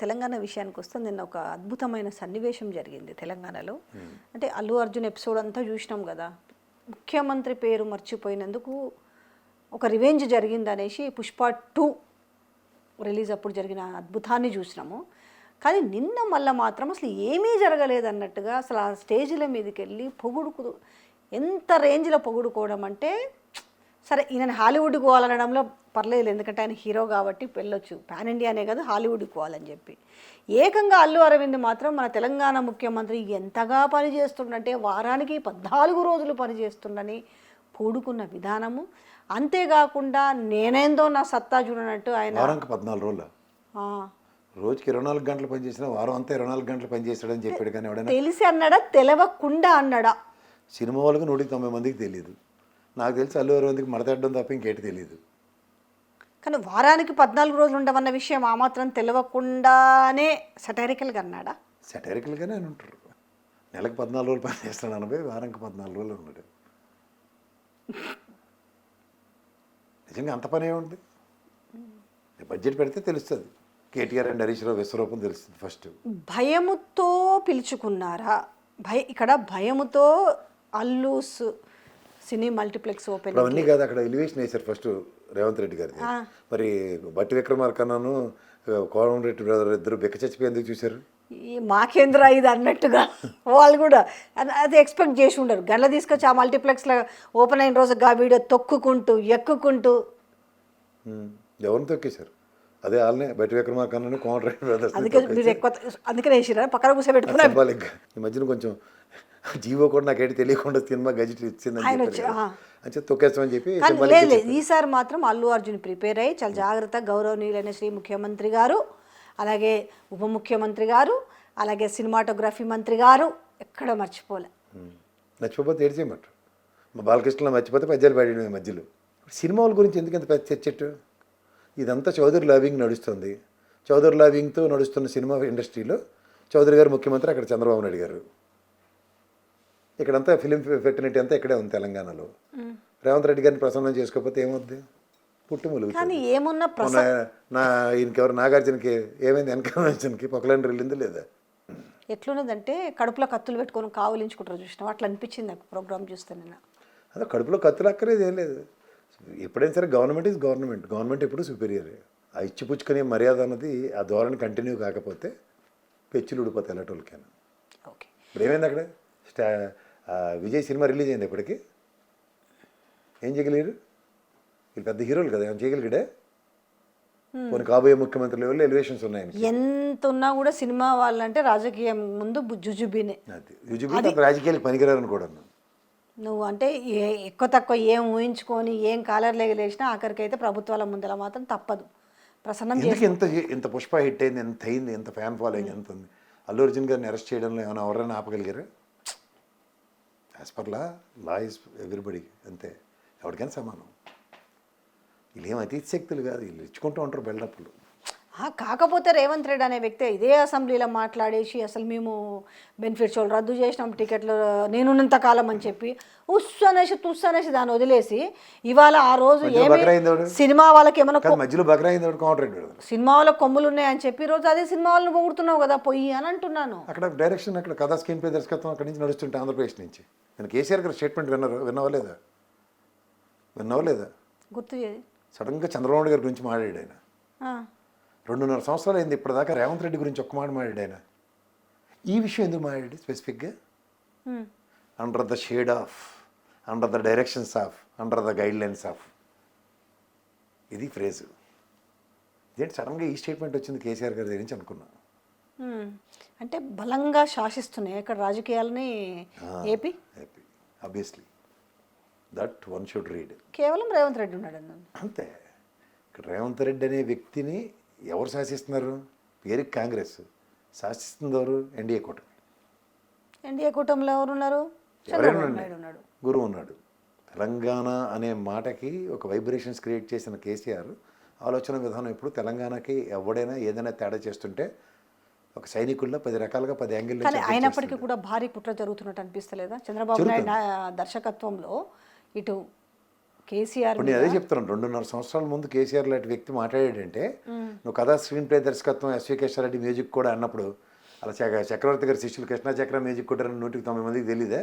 తెలంగాణ విషయానికి వస్తే నిన్న ఒక అద్భుతమైన సన్నివేశం జరిగింది తెలంగాణలో. అంటే అల్లు అర్జున్ ఎపిసోడ్ అంతా చూసినాం కదా. ముఖ్యమంత్రి పేరు మర్చిపోయినందుకు ఒక రివెంజ్ జరిగిందనేసి పుష్ప 2 రిలీజ్ అప్పుడు జరిగిన అద్భుతాన్ని చూసినాము. కానీ నిన్న మళ్ళీ మాత్రం అసలు ఏమీ జరగలేదన్నట్టుగా అసలు ఆ స్టేజ్ల మీదకి వెళ్ళి పొగుడుకు ఎంత రేంజ్లో పొగుడుకోవడం అంటే, సరే ఈయన హాలీవుడ్కి పోవాలనడంలో పర్లేదు, ఎందుకంటే ఆయన హీరో కాబట్టి వెళ్ళొచ్చు, పాన్ ఇండియానే కదా హాలీవుడ్కి పోవాలని చెప్పి. ఏకంగా అల్లు అరవింద్ మాత్రం మన తెలంగాణ ముఖ్యమంత్రి ఎంతగా పనిచేస్తుండంటే వారానికి 14 రోజులు పనిచేస్తుండని పూడుకున్న విధానము, అంతేకాకుండా నేనేందో నా సత్తా చూడనట్టు ఆయన వారానికి 14 రోజులు, రోజుకి 24 గంటలు పనిచేసినా వారం అంతా 24 గంటలు పనిచేస్తాడని చెప్పాడు. కానీ ఎవడైనా తెలిసి అన్నాడా తెలవకుండా అన్నాడా? సినిమా వాళ్ళకి 190 మందికి తెలియదు. నాకు తెలిసి అల్లు అరవింద్కి మడతడ్డం తప్ప ఇంకేటి తెలియదు. కానీ వారానికి 14 రోజులు ఉండవన్న విషయం ఆ మాత్రం తెలియకుండానే సటైరికల్గా అన్నాడా? సెటైరికల్గానే అని ఉంటారు. నెలకు 14 రోజులు పని చేస్తాడు అనబోయి వారానికి 14 రోజులు ఉన్నాడు. నిజంగా అంత పని ఏముంది? బడ్జెట్ పెడితే తెలుస్తుంది. కేటీఆర్ అండ్ హరీష్ రావు విశ్వరూపం తెలుస్తుంది. ఫస్ట్ భయముతో పిలుచుకున్నారా? ఇక్కడ భయముతో అల్లూస్ సినీ మల్టీప్లెక్స్ ఓపెన్ అవన్నీ కాదు, అక్కడ ఎలివేషన్ వేశారు ఫస్ట్ రేవంత్ రెడ్డి గారిది. మరి బట్టి విక్రమార్కన్నను కోమటిరెడ్డి బ్రదర్ ఇద్దరు బెక్క చచ్చిపోయేందుకు చూశారు. మాకేంద్ర ఇది అన్నట్టుగా వాళ్ళు కూడా అది ఎక్స్పెక్ట్ చేసి ఉండరు. గంటల తీసుకొచ్చి ఆ మల్టీప్లెక్స్లో ఓపెన్ అయిన రోజు గా వీడియో తొక్కుకుంటూ ఎక్కుకుంటూ ఎవరిని తొక్కేశారు? అదే వాళ్ళనే బట్టి విక్రమార్కన్నను కోమటిరెడ్డి బ్రదర్స్. అందుకనే వేసిరా పక్కన కూర్చోబెట్టుకున్నారు. ఈ మధ్యన కొంచెం జీవో కూడా నాకేంటి తెలియకుండా సినిమా గజెట్ ఇచ్చిందని తొక్కేస్తామని చెప్పి. లేదు, ఈసారి మాత్రం అల్లు అర్జున్ ప్రిపేర్ అయ్యి చాలా జాగ్రత్త, గౌరవనీయులైన శ్రీ ముఖ్యమంత్రి గారు, అలాగే ఉప ముఖ్యమంత్రి గారు, అలాగే సినిమాటోగ్రఫీ మంత్రి గారు ఎక్కడ మర్చిపోలే. మర్చిపోతే ఏడ్చేయమంటారు. మా బాలకృష్ణలో మర్చిపోతే పద్యాలు పాడిన మధ్యలో. సినిమాల గురించి ఎందుకు ఇంత పెద్ద చర్చెట్టు? ఇదంతా చౌదరి లాబింగ్ నడుస్తుంది. చౌదరి లాబింగ్తో నడుస్తున్న సినిమా ఇండస్ట్రీలో చౌదరి గారు ముఖ్యమంత్రి, అక్కడ చంద్రబాబు నాయుడు గారు. ఇక్కడంతా ఫిలిం ఫెటర్నిటీ అంతా ఇక్కడే ఉంది తెలంగాణలో. రేవంత్ రెడ్డి గారిని ప్రసన్నం చేసుకోకపోతే ఏమవుద్ది? పుట్టుములు ఈయనకెవరు నాగార్జునకి ఏమైంది? వెనకార్జునకి పొక్కలేని వెళ్ళింది లేదా? ఎట్లున్నదంటే కడుపులో కత్తులు పెట్టుకొని కావులించుకుంటారు చూసినా, అట్లా అనిపించింది నాకు ప్రోగ్రామ్ చూస్తే. నేను అదే కడుపులో కత్తులు అక్కర్లేదు, ఏం లేదు. ఎప్పుడైనా సరే గవర్నమెంట్ ఈజ్ గవర్నమెంట్. గవర్నమెంట్ ఎప్పుడు సుపీరియర్. ఆ ఇచ్చిపుచ్చుకునే మర్యాద అన్నది ఆ ధోరణి కంటిన్యూ కాకపోతే పెచ్చులు ఊడిపోతాయి ఎలాంటి. ఓకే, ఇప్పుడు ఏమైంది అక్కడ? విజయ్ సినిమా రిలీజ్ అయింది. ఇప్పటికి ఏం చేయగలిగారు? వీళ్ళు పెద్ద హీరోలు కదా, ఏం చేయగలిగాడే? కొన్ని కాబోయే ముఖ్యమంత్రి లెవెల్లో ఎలివేషన్స్ ఉన్నాయి. ఎంత ఉన్నా కూడా సినిమా వాళ్ళంటే రాజకీయం ముందు జుజుబీనే. అది జుజుబీ రాజకీయాలకు పనికిరారని కూడా. నువ్వు అంటే ఎక్కువ తక్కువ ఏం ఊహించుకొని ఏం కాలర్ లేసినా ఆఖరికి అయితే ప్రభుత్వాల ముందర మాత్రం తప్పదు. ప్రసన్నం ఇంత పుష్ప హిట్ అయింది, ఎంత అయింది, ఎంత ఫ్యాన్ ఫాలోయింగ్ ఎంత ఉంది. అల్లు అర్జున్ గారిని అరెస్ట్ చేయడంలో ఏమైనా ఎవరైనా ఆపగలిగారు? As per law is everybody, అంతే, ఎవరికైనా సమానం. వీళ్ళు ఏం అతీత శక్తులు కాదు, వీళ్ళు ఇచ్చుకుంటూ ఉంటారు బిల్డప్లు. కాకపోతే రేవంత్ రెడ్డి అనే వ్యక్తి ఇదే అసెంబ్లీలో మాట్లాడేసి అసలు మేము బెనిఫిట్స్ వాళ్ళు రద్దు చేసినాం, టికెట్లు నేనున్నంత కాలం అని చెప్పి తుస్సు అనేసి దాన్ని వదిలేసి ఇవాళ ఆ రోజు సినిమా వాళ్ళకి ఏమైనా మధ్యలో బకరా అయింది, సినిమా వాళ్ళకి కొమ్ములు ఉన్నాయని చెప్పి ఈరోజు అదే సినిమా వాళ్ళని పొగుడుతున్నావు కదా పొయ్యి అని అంటున్నాను. అక్కడ డైరెక్షన్, అక్కడ కథా స్క్రీన్ ప్లే దర్శకత్వం అక్కడి నుంచి నడుస్తుంటే ఆంధ్రప్రదేశ్ నుంచి. నేను కేసీఆర్ గారు స్టేట్మెంట్ విన్నావా లేదా? గుర్తు చేయి. సడన్గా చంద్రబాబు గారి గురించి మాట్లాడాడు ఆయన. 2.5 సంవత్సరాలు అయింది ఇప్పటిదాకా రేవంత్ రెడ్డి గురించి ఒక్క మాట మాట్లాడాడు ఆయన. ఈ విషయం ఎందుకు మాట్లాడి స్పెసిఫిక్గా? Under the shade of, under the directions of, under the guide lines of, ఇది ఫ్రేజు. ఇదేంటి సడన్గా ఈ స్టేట్మెంట్ వచ్చింది కేసీఆర్ గారి దగ్గర నుంచి అనుకున్నా. అంటే బలంగా శాసిస్తున్నాయి ఇక్కడ రాజకీయాలని AP. Obviously that one should read. కేవలం రేవంత్ రెడ్డి ఉన్నాడు అంతే. ఇక్కడ రేవంత్ రెడ్డి అనే వ్యక్తిని ఎవరు శాసిస్తున్నారు? పేరుకి కాంగ్రెస్, శాసిస్తుంది ఎవరు? ఎన్డీఏ కూటమి. ఎన్డీఏ కూటమిలో ఎవరున్నారు? గురువు ఉన్నాడు. తెలంగాణ అనే మాటకి ఒక వైబ్రేషన్స్ క్రియేట్ చేసిన కేసీఆర్ ఆలోచన విధానం ఇప్పుడు తెలంగాణకి ఎవడైనా ఏదైనా తేడా చేస్తుంటే ఒక సైనికుల్లో 10 రకాలుగా 10 యాంగిల్. కానీ అయినప్పటికీ కూడా భారీ కుట్ర జరుగుతున్నట్టు అనిపిస్తలేదా? చంద్రబాబు నాయుడు దర్శకత్వంలో ఇటు కేసీఆర్ ఇప్పుడు నేను అదే చెప్తున్నాను, 2.5 సంవత్సరాల ముందు కేసీఆర్ లాంటి వ్యక్తి మాట్లాడాడంటే, నువ్వు కథా స్క్రీన్ ప్లే దర్శకత్వం ఎస్వి కేశవరెడ్డి మ్యూజిక్ కూడా అన్నప్పుడు, అలా చక్రవర్తి గారి శిష్యులు కృష్ణా చక్ర మ్యూజిక్ కొట్టారని 190 మందికి తెలియదే?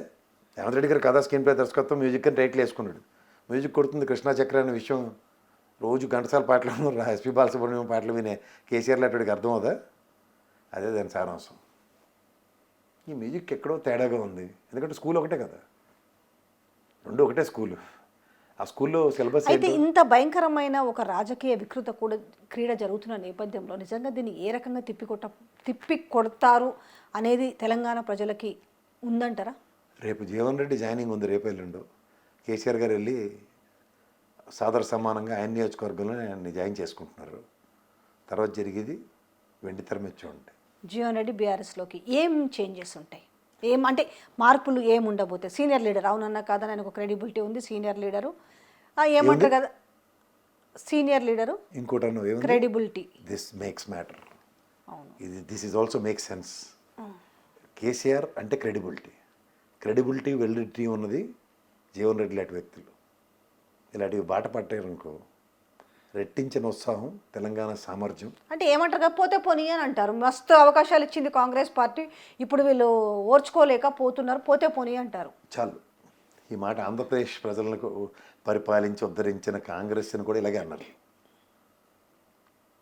రేవంత్ రెడ్డి గారు కథా స్క్రీన్ ప్లే దర్శకత్వం మ్యూజిక్ అని టైటిల్ వేసుకున్నాడు. మ్యూజిక్ కొడుతుంది కృష్ణా చక్ర అనే విషయం రోజు ఘంటసాల పాటలు ఎస్పి బాలసుబ్రహ్మణ్యం పాటలు వినే కేసీఆర్ లాంటికి అర్థమవుదా? అదే దాని సారాంశం. ఈ మ్యూజిక్ ఎక్కడో తేడాగా ఉంది, ఎందుకంటే స్కూల్ ఒకటే కదా, రెండు ఒకటే స్కూలు. ఆ స్కూల్లో సిలబస్ అయితే ఇంత భయంకరమైన ఒక రాజకీయ వికృత కూడా క్రీడ జరుగుతున్న నేపథ్యంలో నిజంగా దీన్ని ఏ రకంగా తిప్పి కొడతారు అనేది తెలంగాణ ప్రజలకి ఉందంటారా? రేపు జీవన్ రెడ్డి జాయినింగ్ ఉంది, రేపు ఎల్లుండు కేసీఆర్ గారు వెళ్ళి సాదర సమానంగా ఆయన నియోజకవర్గంలో ఆయన్ని జాయిన్ చేసుకుంటున్నారు. తర్వాత జరిగేది వెండి తెర మీద చూడండి. జీవన్ రెడ్డి బీఆర్ఎస్లోకి ఏం చేంజెస్ ఉంటాయి, అంటే మార్పులు ఏం ఉండబోతాయి? సీనియర్ లీడర్ అవునన్నా కాదని ఆయనకు క్రెడిబిలిటీ ఉంది, సీనియర్ లీడరు ఏమంటారు కదా, సీనియర్ లీడరు ఇంకోటి క్రెడిబిలిటీ. This makes matter. అవును, this is also make sense. KCR అంటే క్రెడిబిలిటీ వెలిడిటీ ఉన్నది జీవన్ రెడ్డి లాంటి వ్యక్తులు. ఇలాంటివి బాట పట్టారనుకో, రెట్టించిన ఉత్సాహం, తెలంగాణ సామర్థ్యం. అంటే ఏమంటారు, పోతే పోనీ అని అంటారు. మస్తు అవకాశాలు ఇచ్చింది కాంగ్రెస్ పార్టీ, ఇప్పుడు వీళ్ళు ఓర్చుకోలేకపోతున్నారు, పోతే పోనీ అంటారు. చాలు, ఈ మాట ఆంధ్రప్రదేశ్ ప్రజలకు పరిపాలించి ఉద్ధరించిన కాంగ్రెస్ని కూడా ఇలాగే అన్నారు.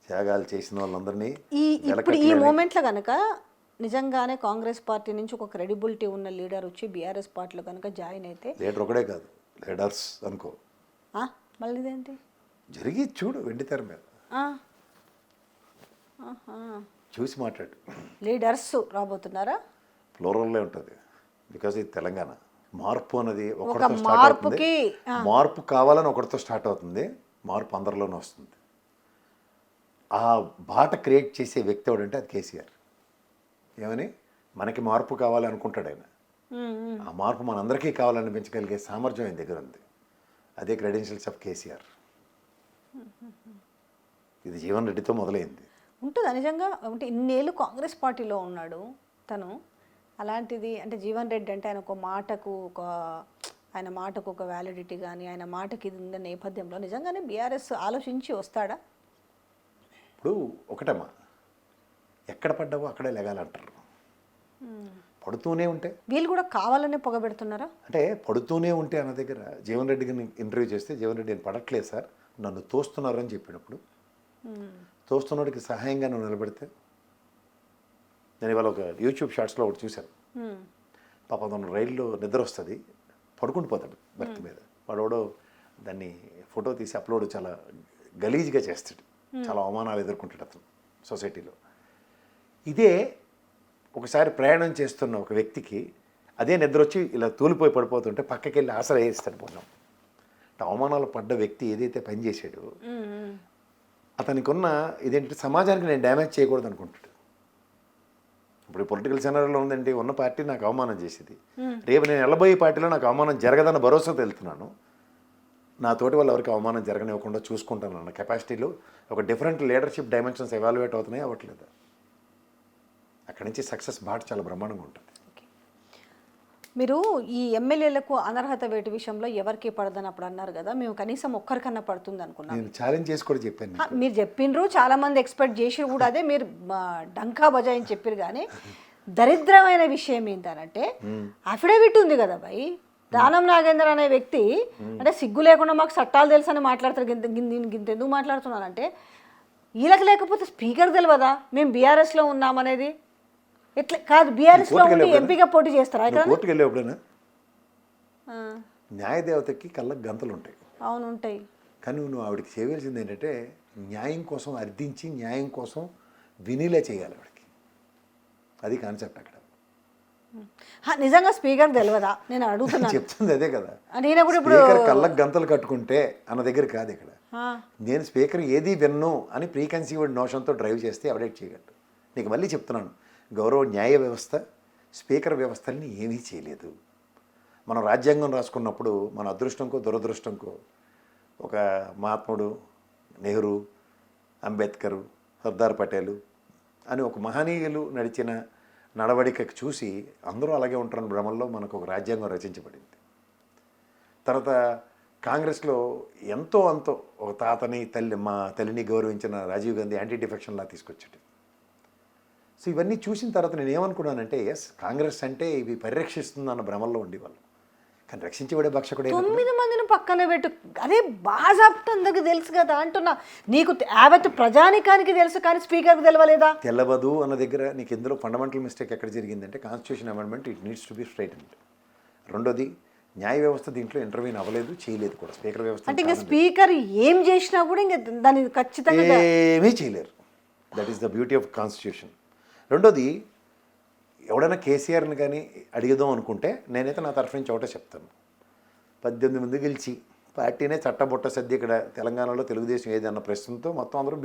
త్యాగాలు చేసిన వాళ్ళందరినీ ఇప్పుడు ఈ మూమెంట్లో కనుక నిజంగానే కాంగ్రెస్ పార్టీ నుంచి ఒక క్రెడిబిలిటీ ఉన్న లీడర్ వచ్చి బీఆర్ఎస్ పార్టీలో కనుక జాయిన్ అయితే, లీడర్ ఒకడే కాదు, లీడర్స్ అనుకో, మళ్ళీ ఇదేంటి జరిగి చూడు వెండి తెర మీద చూసి మాట్లాడు. లీడర్స్ రాబోతున్నారా? ఫ్లోరల్లే ఉంటుంది, బికాజ్ ఇది తెలంగాణ. మార్పు అనేది ఒక ఒకరితో స్టార్ట్ అవుతుంది. మార్పుకి మార్పు కావాలని ఒకరితో స్టార్ట్ అవుతుంది, మార్పు అందరిలోనే వస్తుంది. ఆ బాట క్రియేట్ చేసే వ్యక్తి ఎవడంటే అది కేసీఆర్. ఏమని మనకి మార్పు కావాలి అనుకుంటాడు ఆయన. ఆ మార్పు మనందరికీ కావాలనిపించగలిగే సామర్థ్యం ఆయన దగ్గర ఉంది. అదే క్రెడెన్షియల్స్ ఆఫ్ కేసీఆర్. ఇది జీవన్ రెడ్డితో మొదలైంది. ఉంటుందా నిజంగా? అంటే ఇన్నేళ్ళు కాంగ్రెస్ పార్టీలో ఉన్నాడు తను, అలాంటిది అంటే జీవన్ రెడ్డి అంటే ఆయన మాటకు ఒక వ్యాలిడిటీ కానీ, ఆయన మాటకి ఇది ఉన్న నేపథ్యంలో నిజంగానే బీఆర్ఎస్ ఆలోచించి వస్తాడా? ఇప్పుడు ఒకటమ్మా, ఎక్కడ పడ్డావో అక్కడే లెగాలంటారు. పడుతూనే ఉంటే వీళ్ళు కూడా కావాలనే పొగబెడుతున్నారా? అంటే పడుతూనే ఉంటే అన్న దగ్గర జీవన్ రెడ్డికి ఇంటర్వ్యూ చేస్తే, జీవన్ రెడ్డి నేను పడట్లేదు సార్, నన్ను తోస్తున్నారని చెప్పినప్పుడు, తోస్తున్నోడికి సహాయంగా నువ్వు నిలబెడితే. నేను ఇవాళ ఒక యూట్యూబ్ షార్ట్స్లో ఒకటి చూశాను. పాప తను రైల్లో నిద్ర వస్తుంది, పడుకుంటూ పోతాడు బర్త్ మీద. వాడోడో దాన్ని ఫోటో తీసి అప్లోడ్ చాలా గలీజ్గా చేస్తాడు, చాలా అవమానాలు ఎదుర్కొంటాడు అతను సొసైటీలో. ఇదే ఒకసారి ప్రయాణం చేస్తున్న ఒక వ్యక్తికి అదే నిద్ర వచ్చి ఇలా తూలిపోయి పడిపోతుంటే పక్కకి వెళ్ళి ఆసరా వేస్తాడు. పోన్నాం అవమానాలు పడ్డ వ్యక్తి ఏదైతే పనిచేసాడో అతనికి ఉన్న ఇదేంటి, సమాజానికి నేను డ్యామేజ్ చేయకూడదు అనుకుంటాడు. ఇప్పుడు పొలిటికల్ సెనరీలో ఉందండి, ఉన్న పార్టీ నాకు అవమానం చేసేది, రేపు నేను వెళ్ళబోయే పార్టీలో నాకు అవమానం జరగదన్న భరోసాతో వెళ్తున్నాను, నా తోటి వాళ్ళు ఎవరికి అవమానం జరగనివ్వకుండా చూసుకుంటాను అన్న కెపాసిటీలో ఒక డిఫరెంట్ లీడర్షిప్ డైమెన్షన్స్ ఎవాల్యుయేట్ అవుతున్నాయి, అవ్వట్లేదు. అక్కడి నుంచి సక్సెస్ బాట చాలా బ్రహ్మాండంగా ఉంటుంది. మీరు ఈ ఎమ్మెల్యేలకు అనర్హత వేటు విషయంలో ఎవరికి పడదని అప్పుడు అన్నారు కదా, మేము కనీసం ఒక్కరికన్నా పడుతుంది అనుకున్నాం. నేను ఛాలెంజ్ చేసి కూడా చెప్పాను. మీరు చెప్పిండ్రు, చాలా మంది ఎక్స్పెక్ట్ చేసి కూడా అదే, మీరు డంకా బజాయిని చెప్పారు. కానీ దరిద్రమైన విషయం ఏంటంటే అఫిడవిట్ ఉంది కదా భయ్, దానం నాగేందర్ అనే వ్యక్తి అంటే సిగ్గు లేకుండా మాకు చట్టాలు తెలుసు అని మాట్లాడతారు. గింత ఎందుకు మాట్లాడుతున్నానంటే, వీళ్ళకి లేకపోతే స్పీకర్ తెలియదా మేము బీఆర్ఎస్లో ఉన్నామనేది? ఎట్లా కాదు, బీఆర్ఎస్లో ఉండి ఎంపీగా పోటీ చేస్తారా? కోర్టుకు వెళ్ళే ఎప్పుడైనా న్యాయదేవతకి కళ్ళకు గంతలు ఉంటాయి. అవును ఉంటాయి. కానీ నువ్వు ఆవిడకి చేయవలసింది ఏంటంటే న్యాయం కోసం అర్థించి, న్యాయం కోసం వినిలే చేయాలి ఆవిడకి. అది కాన్సెప్ట్ అక్కడ. నిజంగా స్పీకర్ తెలియదా నేను అడుగుతున్నాను. చెప్తుంది అదే కదా, నేను కూడా ఇప్పుడు కళ్ళకు గంతలు కట్టుకుంటే అన్న దగ్గర కాదు ఇక్కడ. నేను స్పీకర్ ఏది విన్ను అని ప్రీకన్సీవ్డ్ నోషన్తో డ్రైవ్ చేస్తే అప్డేట్ చేయగలరు. నీకు మళ్ళీ చెప్తున్నాను, గౌరవ న్యాయ వ్యవస్థ స్పీకర్ వ్యవస్థల్ని ఏమీ చేయలేదు. మనం రాజ్యాంగం రాసుకున్నప్పుడు మన అదృష్టంకో దురదృష్టంకో ఒక మహాత్ముడు నెహ్రూ, అంబేద్కర్, సర్దార్ పటేలు అని ఒక మహనీయులు నడిచిన నడవడికకు చూసి అందరూ అలాగే ఉంటారని భ్రమంలో మనకు ఒక రాజ్యాంగం రచించబడింది. తర్వాత కాంగ్రెస్లో ఎంతో అంతో ఒక తాతని మా తల్లిని గౌరవించిన Rajiv Gandhi anti defection law తీసుకొచ్చాడు. సో ఇవన్నీ చూసిన తర్వాత నేను ఏమనుకున్నానంటే ఎస్ కాంగ్రెస్ అంటే ఇవి పరిరక్షిస్తుందన్న భ్రమల్లో ఉండేవాళ్ళు, కానీ రక్షించేవాడే భక్షకుడే. 9 మందిని పక్కన పెట్టు, అదే బాజాప్తా అందరికి తెలుసు కదా అంటున్నా. నీకు యావత్ ప్రజానికానికి తెలుసు కానీ స్పీకర్కి తెలవలేదా? తెలవదు అన్న దగ్గర నీకు ఇందులో ఫండమెంటల్ మిస్టేక్ ఎక్కడ జరిగిందంటే constitution amendment it needs to be straightened. రెండోది న్యాయ వ్యవస్థ దీంట్లో ఇంటర్వ్యూన్ అవ్వలేదు, చేయలేదు కూడా. స్పీకర్ వ్యవస్థ అంటే ఇంకా స్పీకర్ ఏం చేసినా కూడా ఇంకా దాన్ని ఖచ్చితంగా ఏమీ చేయలేరు. That is the beauty of constitution. రెండోది ఎవడైనా కేసీఆర్ని కానీ అడిగదాం అనుకుంటే నేనైతే నా తరఫు నుంచి ఒకటే చెప్తాను. 18 మంది గెలిచి పార్టీనే చట్టబొట్ట సర్ది ఇక్కడ తెలంగాణలో తెలుగుదేశం ఏది అన్న ప్రశ్నతో మొత్తం అందరూ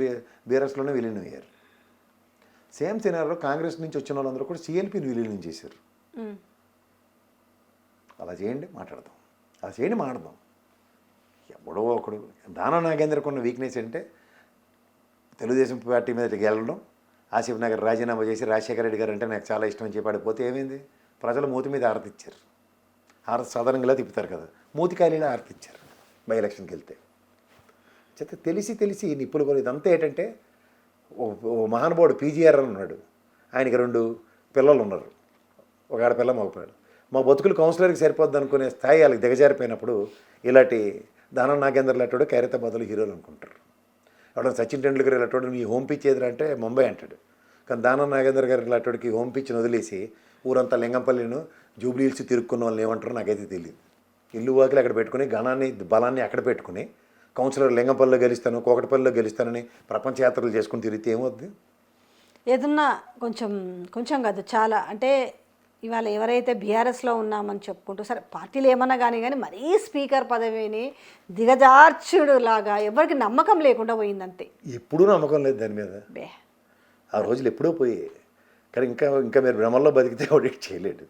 బీఆర్ఎస్లోనే విలీనం అయ్యారు. సేమ్ సినారిలో కాంగ్రెస్ నుంచి వచ్చిన వాళ్ళందరూ కూడా సిఎల్పిని విలీనం చేశారు. అలా చేయండి మాట్లాడదాం, అలా చేయండి మాట్లాడదాం. ఎవడో ఒకడు దానా నాగేంద్రకు ఉన్న వీక్నెస్ అంటే తెలుగుదేశం పార్టీ మీద గెలవడం, ఆసిఫ్ నగర్ రాజీనామా చేసి రాజశేఖర రెడ్డి గారు అంటే నాకు చాలా ఇష్టం అని చెప్పాడిపోతే ఏమైంది, ప్రజలు మూతి మీద ఆరతిచ్చారు. సాధారణంగా తిప్పుతారు కదా, మూతికాయలు ఆరతిచ్చారు బై ఎలక్షన్కి వెళ్తే. చేత తెలిసి నిప్పులు కూడా ఇదంతా ఏంటంటే ఓ మహానుభావుడు పీజీఆర్ అని ఉన్నాడు, ఆయనకి 2 పిల్లలు ఉన్నారు, ఒక ఆడపిల్ల మగపిల్ల. మా బతుకులు కౌన్సిలర్కి సరిపోద్ది అనుకునే స్థాయి వాళ్ళకి దిగజారిపోయినప్పుడు ఇలాంటి దానా నాగేందర్ లాంటి ఖైరతాబాద్లో హీరోలు అనుకుంటారు. ఎవడో సచిన్ టెండూల్కర్ ఇలాంటి మీ హోమ్ పిచ్ ఏదిరా అంటే ముంబై అంటాడు. కానీ దానా నాగేందర్ గారు ఇలాంటికి హోమ్ పిచ్ని వదిలేసి ఊరంతా లింగంపల్లిను జూబ్లీ హిల్స్ తిరుక్కున్న వాళ్ళని ఏమంటారో నాకైతే తెలియదు. ఇల్లు వాకిలు అక్కడ పెట్టుకుని గణాన్ని బలాన్ని అక్కడ పెట్టుకుని కౌన్సిలర్ లింగంపల్లిలో గెలుస్తాను, కోకటపల్లిలో గెలుస్తానని ప్రపంచ యాత్రలు చేసుకుని తిరిగితే ఏమవుద్ది? ఏదన్నా కొంచెం కాదు చాలా. అంటే ఇవాళ ఎవరైతే బీఆర్ఎస్లో ఉన్నామని చెప్పుకుంటూ సరే పార్టీలు ఏమన్నా కానీ మరీ స్పీకర్ పదవిని దిగజార్చుడు లాగా ఎవరికి నమ్మకం లేకుండా పోయిందంతే. ఎప్పుడూ నమ్మకం లేదు దాని మీద. ఆ రోజులు ఎప్పుడూ పోయాయి. కానీ ఇంకా మీరు భ్రమల్లో బతికితే ఆడిట్ చేయలేడు.